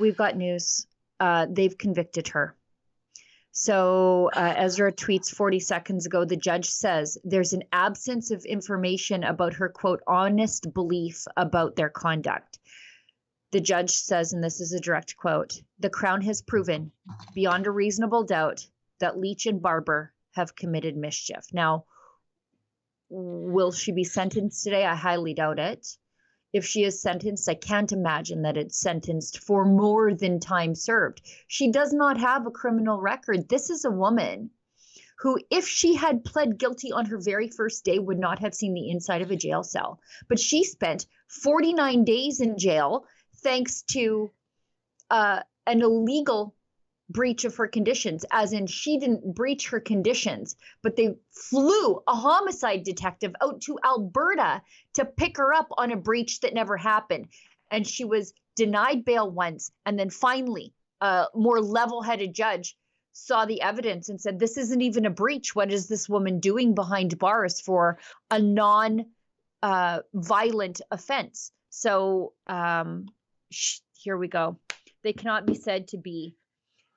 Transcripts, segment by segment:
we've got news. They've convicted her. So Ezra tweets 40 seconds ago, the judge says there's an absence of information about her, quote, honest belief about their conduct. The judge says, and this is a direct quote, the Crown has proven beyond a reasonable doubt that Lich and Barber have committed mischief. Now, will she be sentenced today? I highly doubt it. If she is sentenced, I can't imagine that it's sentenced for more than time served. She does not have a criminal record. This is a woman who, if she had pled guilty on her very first day, would not have seen the inside of a jail cell. But she spent 49 days in jail thanks to an illegal breach of her conditions, as in she didn't breach her conditions, but they flew a homicide detective out to Alberta to pick her up on a breach that never happened. And she was denied bail once. And then finally, a more level-headed judge saw the evidence and said, this isn't even a breach. What is this woman doing behind bars for a non-violent offense? So here we go. They cannot be said to be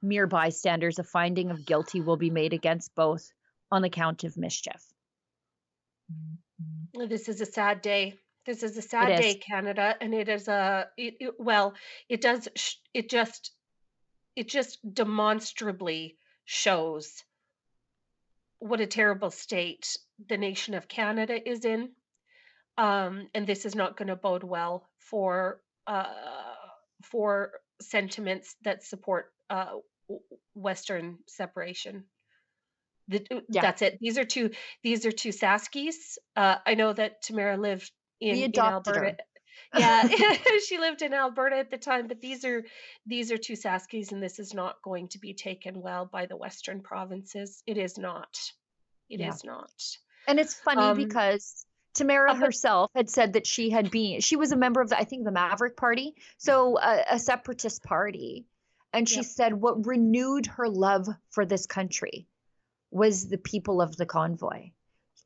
mere bystanders. A finding of guilty will be made against both on the count of mischief. This is a sad day. This is a sad day, Canada, and it is it just demonstrably shows what a terrible state the nation of Canada is in, and this is not going to bode well for sentiments that support Western separation. That's it. These are two Saskies. I know that Tamara lived in Alberta. Her. Yeah, she lived in Alberta at the time, but these are two Saskies, and this is not going to be taken well by the Western provinces. It is not. It is not. And it's funny because Tamara herself had said that she was a member of the Maverick Party, so a separatist party. And she said what renewed her love for this country was the people of the convoy.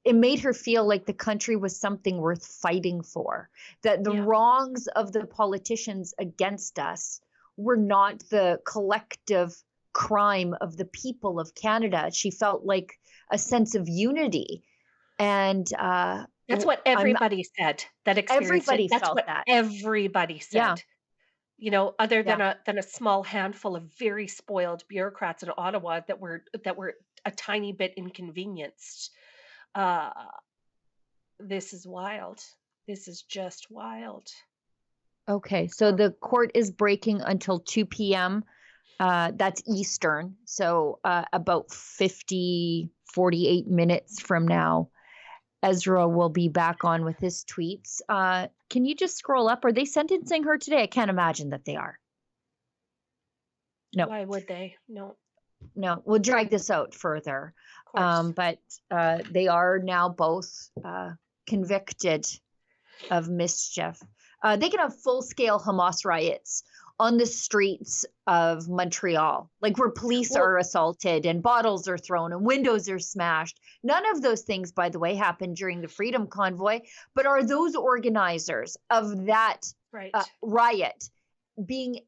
It made her feel like the country was something worth fighting for, that the wrongs of the politicians against us were not the collective crime of the people of Canada. She felt like a sense of unity. And that's what everybody said. That experience. That's what everybody said. Yeah. You know, other than a small handful of very spoiled bureaucrats in Ottawa that were a tiny bit inconvenienced. This is wild. This is just wild. Okay, so the court is breaking until 2 p.m. That's Eastern. So about 48 minutes from now, Ezra will be back on with his tweets. Can you just scroll up? Are they sentencing her today? I can't imagine that they are. No. Why would they? No. No, we'll drag this out further. But they are now both convicted of mischief. They can have full-scale Hamas riots on the streets of Montreal, like where police are assaulted and bottles are thrown and windows are smashed. None of those things, by the way, happened during the Freedom Convoy. But are those organizers of that riot being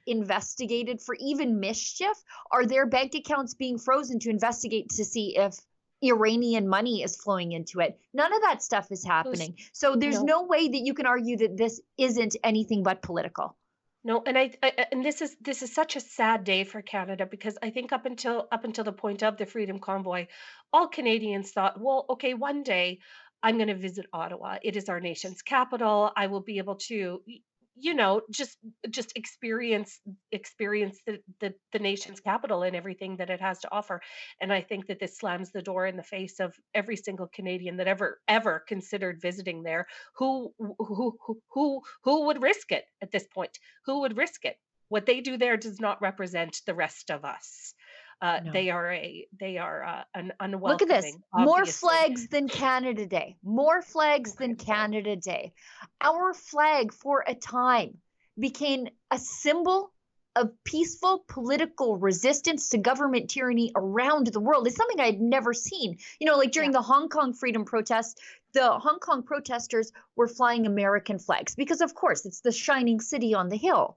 investigated for even mischief? Are their bank accounts being frozen to investigate to see if Iranian money is flowing into it? None of that stuff is happening. So there's no way that you can argue that this isn't anything but political. No, and this is such a sad day for Canada, because I think up until the point of the Freedom Convoy, all Canadians thought, well, okay, one day I'm going to visit Ottawa. It is our nation's capital. I will be able to, just experience the nation's capital and everything that it has to offer. And I think that this slams the door in the face of every single Canadian that ever considered visiting there. Who would risk it at this point? Who would risk it? What they do there does not represent the rest of us. No. They are an unwelcoming. Look at this. More flags than Canada Day. More flags than Canada Day. Our flag for a time became a symbol of peaceful political resistance to government tyranny around the world. It's something I had never seen. Like during the Hong Kong freedom protests, the Hong Kong protesters were flying American flags because, of course, it's the shining city on the hill.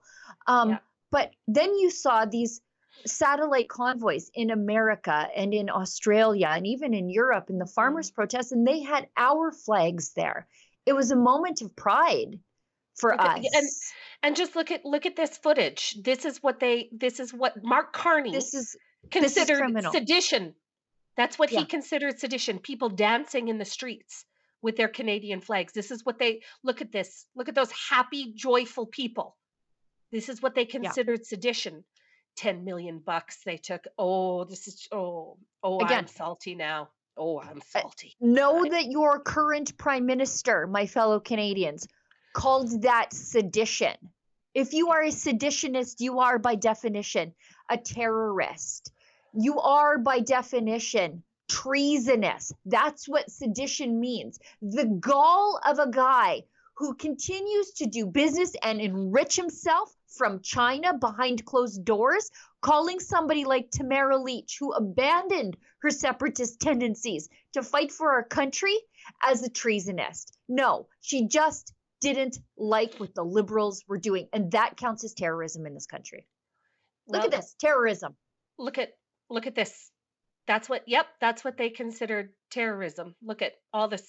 But then you saw these satellite convoys in America and in Australia and even in Europe in the farmers' protests, and they had our flags there. It was a moment of pride for Okay, us. and just look at this footage. This is what Mark Carney This is considered criminal. sedition. That's what he Yeah. considered sedition. People dancing in the streets with their Canadian flags. This is what they look at this. Look at those happy, joyful people. This is what they Yeah. considered sedition. 10 million bucks they took. Oh, this is I'm Again, salty now. Oh, I'm salty. know that your current prime minister, my fellow Canadians, called that sedition. If you are a seditionist, you are by definition a terrorist. You are by definition treasonous. That's what sedition means. The gall of a guy who continues to do business and enrich himself from China behind closed doors, calling somebody like Tamara Lich, who abandoned her separatist tendencies to fight for our country, as a treasonist. No, she just didn't like what the Liberals were doing, and that counts as terrorism in this country. Look at this, terrorism. Look at this. That's what they considered terrorism. Look at all the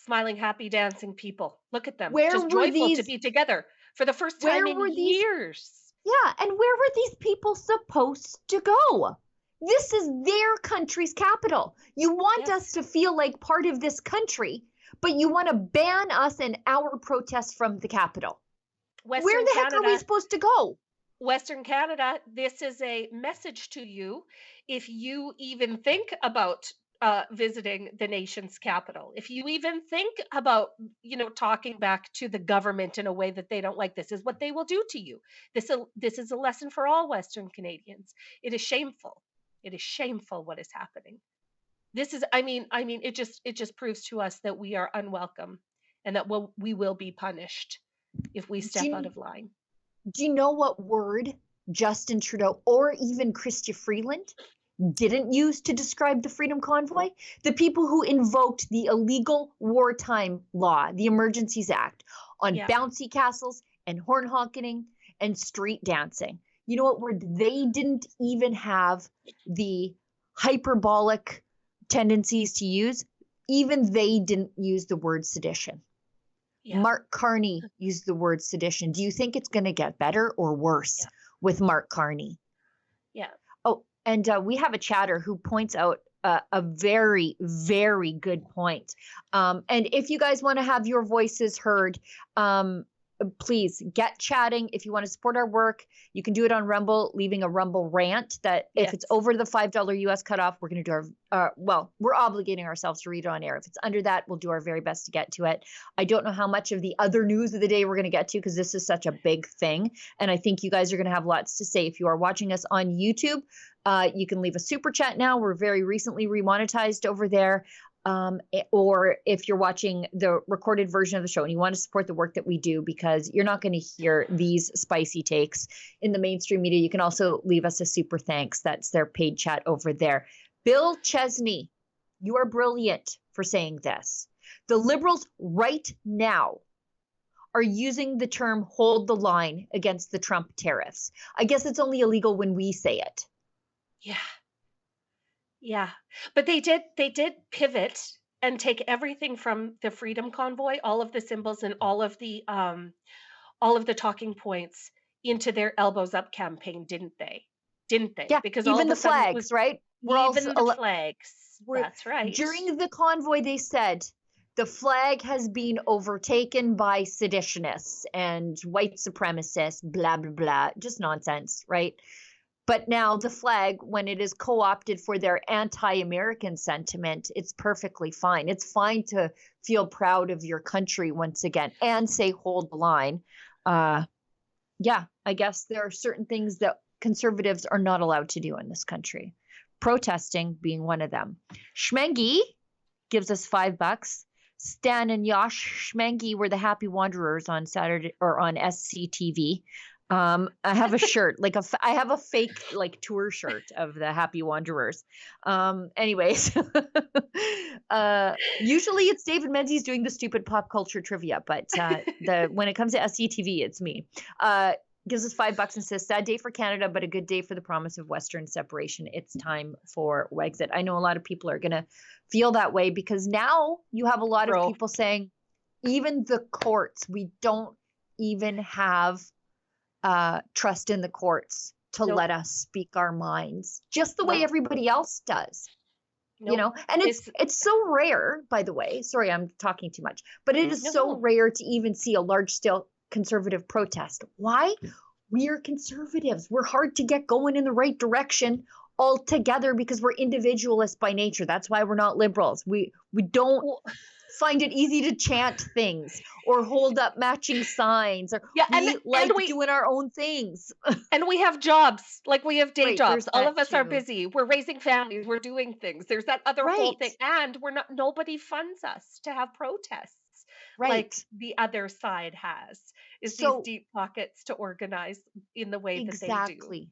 smiling, happy, dancing people. Look at them. Where Just were joyful to these? be together for the first time in years. Yeah, and where were these people supposed to go? This is their country's capital. You want us to feel like part of this country, but you want to ban us and our protests from the capital. Where the heck are we supposed to go? Western Canada, this is a message to you. If you even think about visiting the nation's capital, if you even think about, talking back to the government in a way that they don't like, this is what they will do to you. This is a lesson for all Western Canadians. It is shameful. It is shameful what is happening. This is, it just proves to us that we are unwelcome and that we will be punished if we step out of line. Do you know what word Justin Trudeau or even Chrystia Freeland didn't use to describe the Freedom Convoy? The people who invoked the illegal wartime law, the Emergencies Act, on bouncy castles and horn honking and street dancing. You know what word? They didn't even have the hyperbolic tendencies to use. Even they didn't use the word sedition. Yeah. Mark Carney used the word sedition. Do you think it's going to get better or worse with Mark Carney? Yeah. Oh, and we have a chatter who points out a very, very good point. And if you guys want to have your voices heard, please get chatting. If you want to support our work, you can do it on Rumble, leaving a Rumble rant that if it's over the $5 US cutoff, we're going to do we're obligating ourselves to read it on air. If it's under that, we'll do our very best to get to it. I don't know how much of the other news of the day we're going to get to because this is such a big thing. And I think you guys are going to have lots to say. If you are watching us on YouTube, you can leave a super chat now. We're very recently remonetized over there. Or if you're watching the recorded version of the show and you want to support the work that we do, because you're not going to hear these spicy takes in the mainstream media, you can also leave us a super thanks. That's their paid chat over there. Bill Chesney, you are brilliant for saying this. The Liberals right now are using the term hold the line against the Trump tariffs. I guess it's only illegal when we say it. Yeah. Yeah, but they did pivot and take everything from the Freedom Convoy, all of the symbols and all of the talking points into their elbows up campaign, didn't they? Yeah, because even the flags, right? Even the flags. That's right. During the convoy, they said the flag has been overtaken by seditionists and white supremacists, blah, blah, blah. Just nonsense, right? But now the flag, when it is co-opted for their anti-American sentiment, it's perfectly fine. It's fine to feel proud of your country once again and say hold the line. Yeah, I guess there are certain things that conservatives are not allowed to do in this country. Protesting being one of them. Schmengi gives us $5. Stan and Yosh Schmengi were the happy wanderers on Saturday or on SCTV. I have a shirt, I have a fake tour shirt of the Happy Wanderers. Anyways, usually it's David Menzies doing the stupid pop culture trivia, but when it comes to SCTV, it's me. gives us $5 and says, sad day for Canada, but a good day for the promise of Western separation. It's time for Wexit. I know a lot of people are going to feel that way because now you have a lot of people saying, even the courts, we don't even have trust in the courts to let us speak our minds, just the way everybody else does. You know, and it's so rare, by the way. Sorry, I'm talking too much, but it is so rare to even see a large scale conservative protest. Why? We are conservatives. We're hard to get going in the right direction altogether because we're individualists by nature. That's why we're not liberals. We don't find it easy to chant things or hold up matching signs, or we doing our own things. And we have jobs, like we have day jobs. All of us are busy. We're raising families. We're doing things. There's that other whole thing. And nobody funds us to have protests. Like the other side has, is these deep pockets to organize in the way that they do.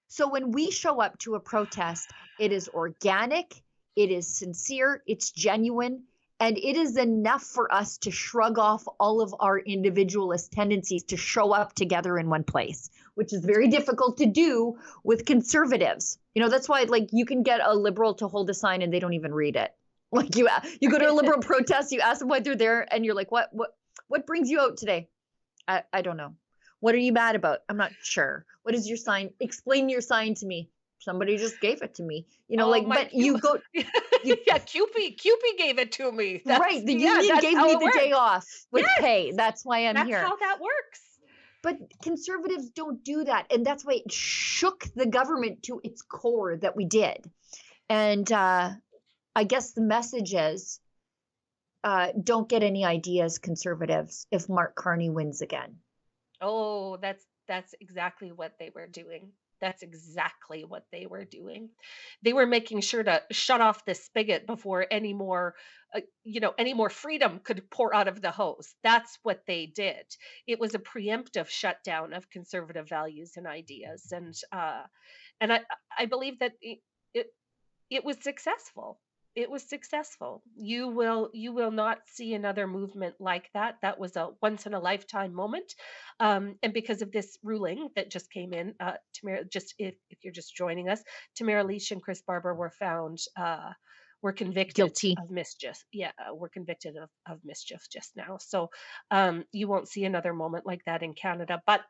So when we show up to a protest, it is organic, it is sincere, it's genuine, and it is enough for us to shrug off all of our individualist tendencies to show up together in one place, which is very difficult to do with conservatives. You know, that's why, like, you can get a liberal to hold a sign and they don't even read it. Like you go to a liberal protest, you ask them why they're there, and you're like, what brings you out today? I don't know. What are you mad about? I'm not sure. What is your sign? Explain your sign to me. Somebody just gave it to me. You know, but you go. Cupid gave it to me. Right. The union gave me the day off with pay. That's why I'm here. That's how that works. But conservatives don't do that. And that's why it shook the government to its core that we did. And I guess the message is, don't get any ideas, conservatives, if Mark Carney wins again. Oh, that's exactly what they were doing. That's exactly what they were doing. They were making sure to shut off the spigot before any more freedom could pour out of the hose. That's what they did. It was a preemptive shutdown of conservative values and ideas, and I believe that it was successful. It was successful. You will not see another movement like that. That was a once in a lifetime moment. And because of this ruling that just came in, Tamara, just if you're just joining us, Tamara, Lich, and Chris Barber were convicted guilty of mischief. Yeah, were convicted of mischief just now. So you won't see another moment like that in Canada. But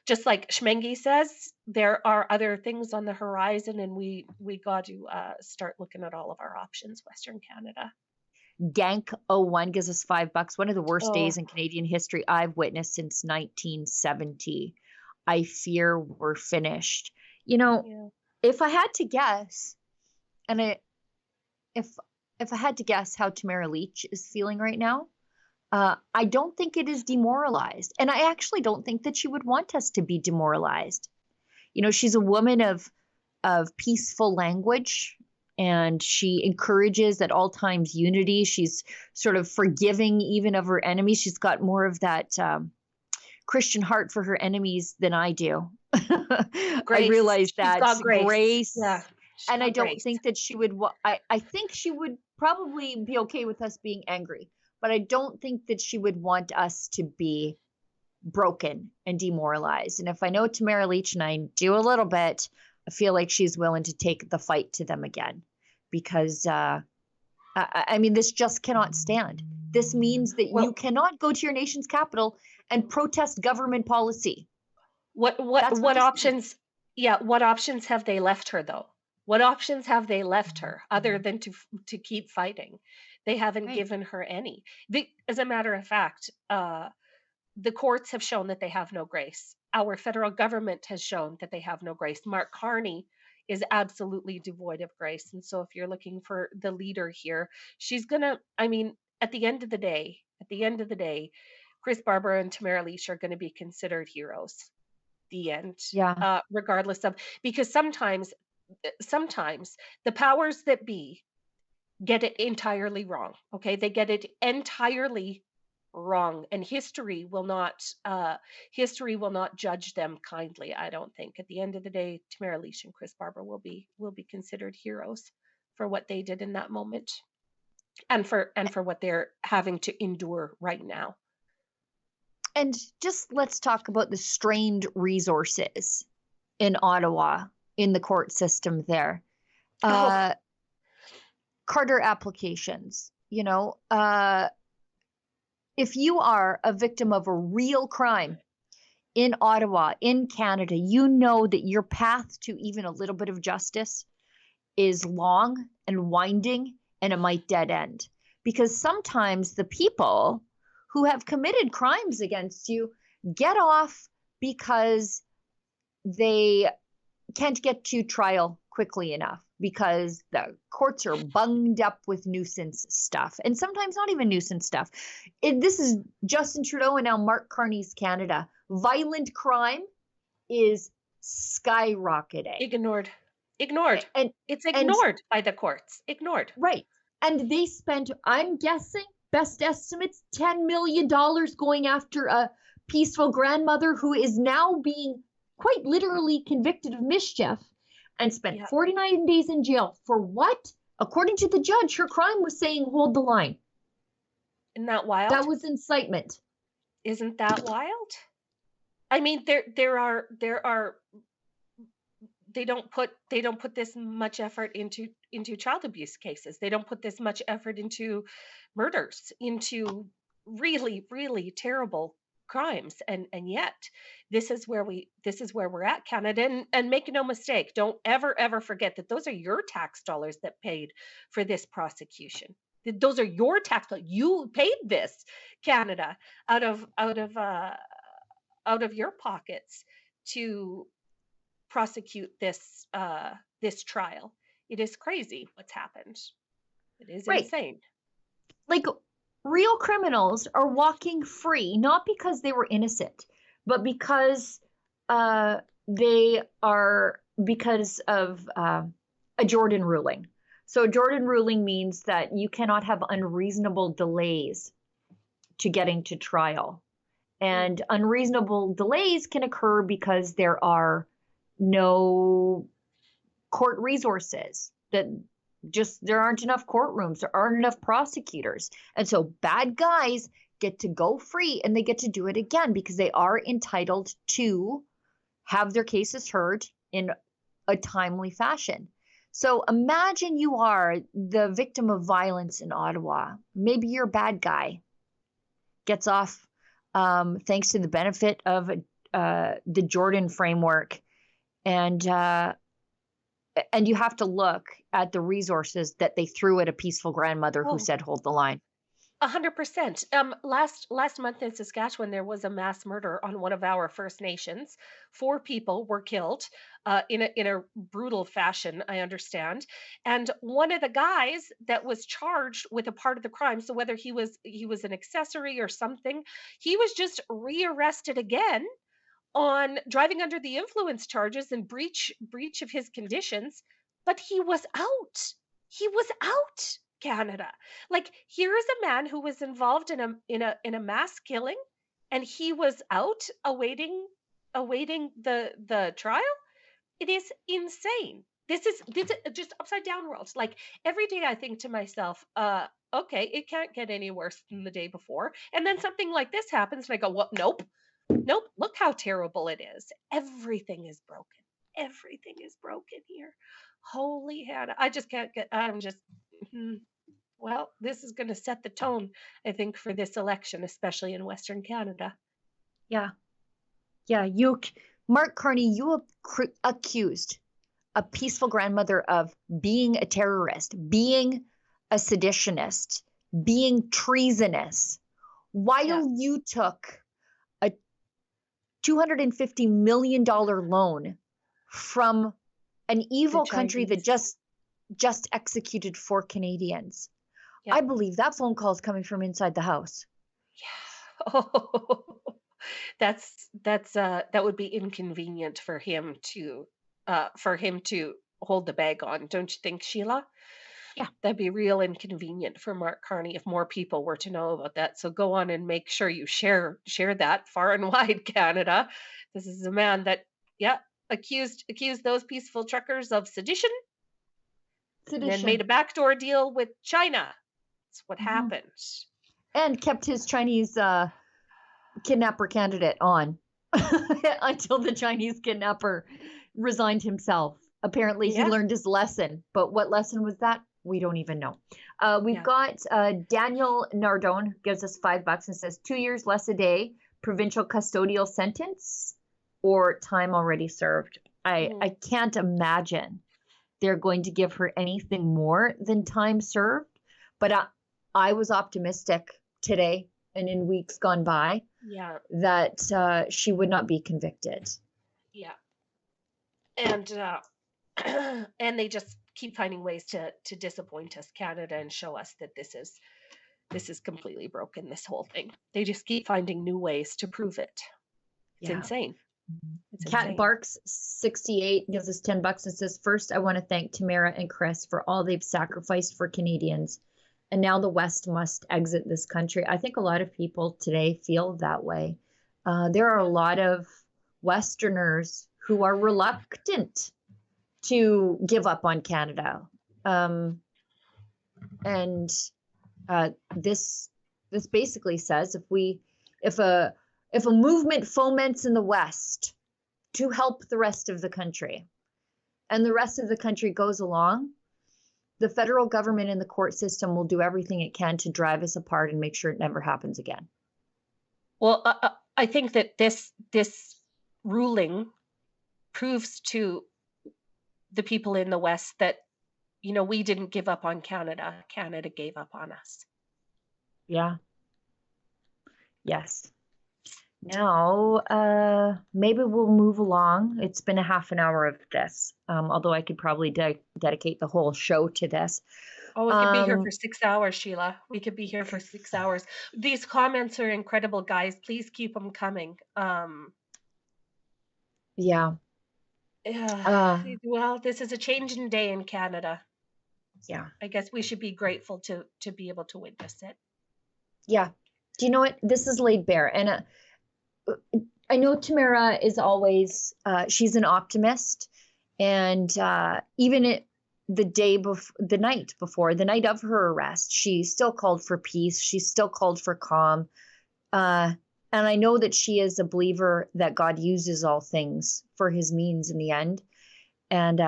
just like Schmengi says, there are other things on the horizon, and we got to start looking at all of our options. Western Canada. Gank01 gives us $5. One of the worst days in Canadian history I've witnessed since 1970. I fear we're finished. You know, if I had to guess, and if I had to guess how Tamara Lich is feeling right now, I don't think it is demoralized. And I actually don't think that she would want us to be demoralized. You know, she's a woman of peaceful language, and she encourages at all times unity. She's sort of forgiving even of her enemies. She's got more of that Christian heart for her enemies than I do. I realize that grace. Yeah. And I don't think that she would, I think she would probably be okay with us being angry. But I don't think that she would want us to be broken and demoralized. And if I know Tamara Lich, and I do a little bit, I feel like she's willing to take the fight to them again. Because, I mean, this just cannot stand. This means that you cannot go to your nation's capital and protest government policy. What options? Yeah, what options have they left her, though? What options have they left her other than to keep fighting? They haven't given her any. As a matter of fact, the courts have shown that they have no grace. Our federal government has shown that they have no grace. Mark Carney is absolutely devoid of grace. And so if you're looking for the leader here, she's gonna, I mean, at the end of the day, Chris Barber and Tamara Lich are going to be considered heroes. The end. Yeah. Regardless of, because sometimes the powers that be get it entirely wrong. Okay, they get it entirely wrong, and history will not judge them kindly. I don't think. At the end of the day, Tamara Lich and Chris Barber will be considered heroes for what they did in that moment, and for what they're having to endure right now. And just let's talk about the strained resources in Ottawa, in the court system there. Oh, Carter applications, if you are a victim of a real crime in Ottawa, in Canada, you know that your path to even a little bit of justice is long and winding, and it might dead end. Because sometimes the people who have committed crimes against you get off because they can't get to trial quickly enough, because the courts are bunged up with nuisance stuff, and sometimes not even nuisance stuff. This is Justin Trudeau and now Mark Carney's Canada. Violent crime is skyrocketing. ignored. And It's ignored by the courts. Ignored. right. And they spent, I'm guessing, best estimates, $10 million going after a peaceful grandmother who is now being quite literally convicted of mischief and spent 49 days in jail for what? According to the judge, her crime was saying hold the line. Isn't that wild? That was incitement. Isn't that wild? I mean, there are they don't put this much effort into child abuse cases. They don't put this much effort into murders, into really, really terrible crimes. And yet this is where we're at, Canada. And make no mistake, don't ever forget that those are your tax dollars that paid for this prosecution. Those are your tax dollars. You paid this, Canada, out of your pockets to prosecute this trial. It is crazy what's happened. It is insane. Like, real criminals are walking free, not because they were innocent, but because of a Jordan ruling. So a Jordan ruling means that you cannot have unreasonable delays to getting to trial. And unreasonable delays can occur because there are no court resources, that just there aren't enough courtrooms, there aren't enough prosecutors. And so bad guys get to go free, and they get to do it again because they are entitled to have their cases heard in a timely fashion. So imagine you are the victim of violence in Ottawa. Maybe you're a bad guy, gets off thanks to the benefit of the Jordan framework. And you have to look at the resources that they threw at a peaceful grandmother who said, hold the line. 100%. Last month in Saskatchewan, there was a mass murder on one of our First Nations. 4 people were killed in a brutal fashion, I understand. And one of the guys that was charged with a part of the crime, so whether he was an accessory or something, he was just rearrested again on driving under the influence charges and breach of his conditions, but he was out. He was out, Canada. Like, here is a man who was involved in a mass killing, and he was out awaiting the trial. It is insane. This is just upside down world. Like, every day I think to myself, okay, it can't get any worse than the day before. And then something like this happens, and I go, well, nope, look how terrible it is. Everything is broken. Everything is broken here. Holy Hannah. I just can't get, I'm just, well, this is going to set the tone, I think, for this election, especially in Western Canada. Yeah. Yeah. Mark Carney, you accused a peaceful grandmother of being a terrorist, being a seditionist, being treasonous, while you took a $250 million loan from an evil country that just executed 4 Canadians. Yeah. I believe that phone call is coming from inside the house. Yeah. Oh, that would be inconvenient for him to hold the bag on, don't you think, Sheila? Yeah, that'd be real inconvenient for Mark Carney if more people were to know about that. So go on and make sure you share that far and wide, Canada. This is a man that, accused those peaceful truckers of sedition. And then made a backdoor deal with China. That's what happened. And kept his Chinese kidnapper candidate on until the Chinese kidnapper resigned himself. Apparently, he Yeah. learned his lesson. But what lesson was that? We don't even know. We've Yeah. got Daniel Nardone gives us $5 and says 2 years less a day, provincial custodial sentence, or time already served. I can't imagine they're going to give her anything more than time served. But I was optimistic today and in weeks gone by Yeah. that she would not be convicted. Yeah. And and they just keep finding ways to disappoint us, Canada, and show us that this is completely broken, this whole thing. They just keep finding new ways to prove it. It's insane. It's Cat insane. Barks 68 gives us $10 and says, first, I want to thank Tamara and Chris for all they've sacrificed for Canadians. And now the West must exit this country. I think a lot of people today feel that way. There are a lot of Westerners who are reluctant to give up on Canada. And this basically says if a movement foments in the West to help the rest of the country, and the rest of the country goes along, the federal government and the court system will do everything it can to drive us apart and make sure it never happens again. Well, I think that this ruling proves to the people in the West that, we didn't give up on Canada. Canada gave up on us. Yeah. Yes. Now, maybe we'll move along. It's been a half an hour of this, although I could probably dedicate the whole show to this. Oh, we could be here for 6 hours, Sheila. We could be here for 6 hours. These comments are incredible, guys. Please keep them coming. Yeah. Well, this is a changing day in Canada. Yeah. I guess we should be grateful to be able to witness it. Yeah. Do you know what? This is laid bare. And I know Tamara is always, she's an optimist. And even the night of her arrest, she still called for peace. She still called for calm. And I know that she is a believer that God uses all things for his means in the end. And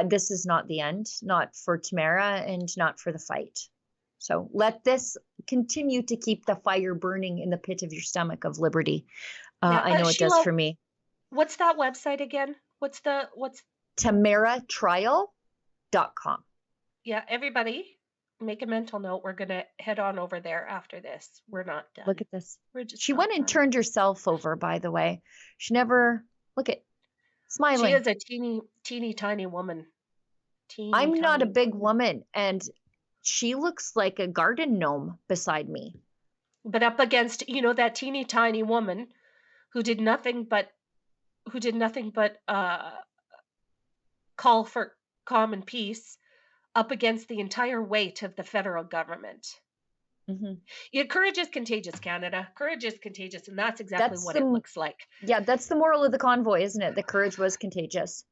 this is not the end, not for Tamara and not for the fight. So let this continue to keep the fire burning in the pit of your stomach of liberty. I know it Sheila, does for me. What's that website again? What's tamaratrial.com. Yeah, everybody make a mental note. We're going to head on over there after this. We're not done. Look at this. She not went and done. turned herself over, by the way. She never, look at, smiling. She is a teeny tiny woman. I'm not a big woman, and she looks like a garden gnome beside me. But up against, that teeny tiny woman who did nothing but call for common peace, up against the entire weight of the federal government. Mm-hmm. Yeah, courage is contagious, Canada. Courage is contagious, and that's exactly what it looks like. Yeah, that's the moral of the convoy, isn't it? The courage was contagious.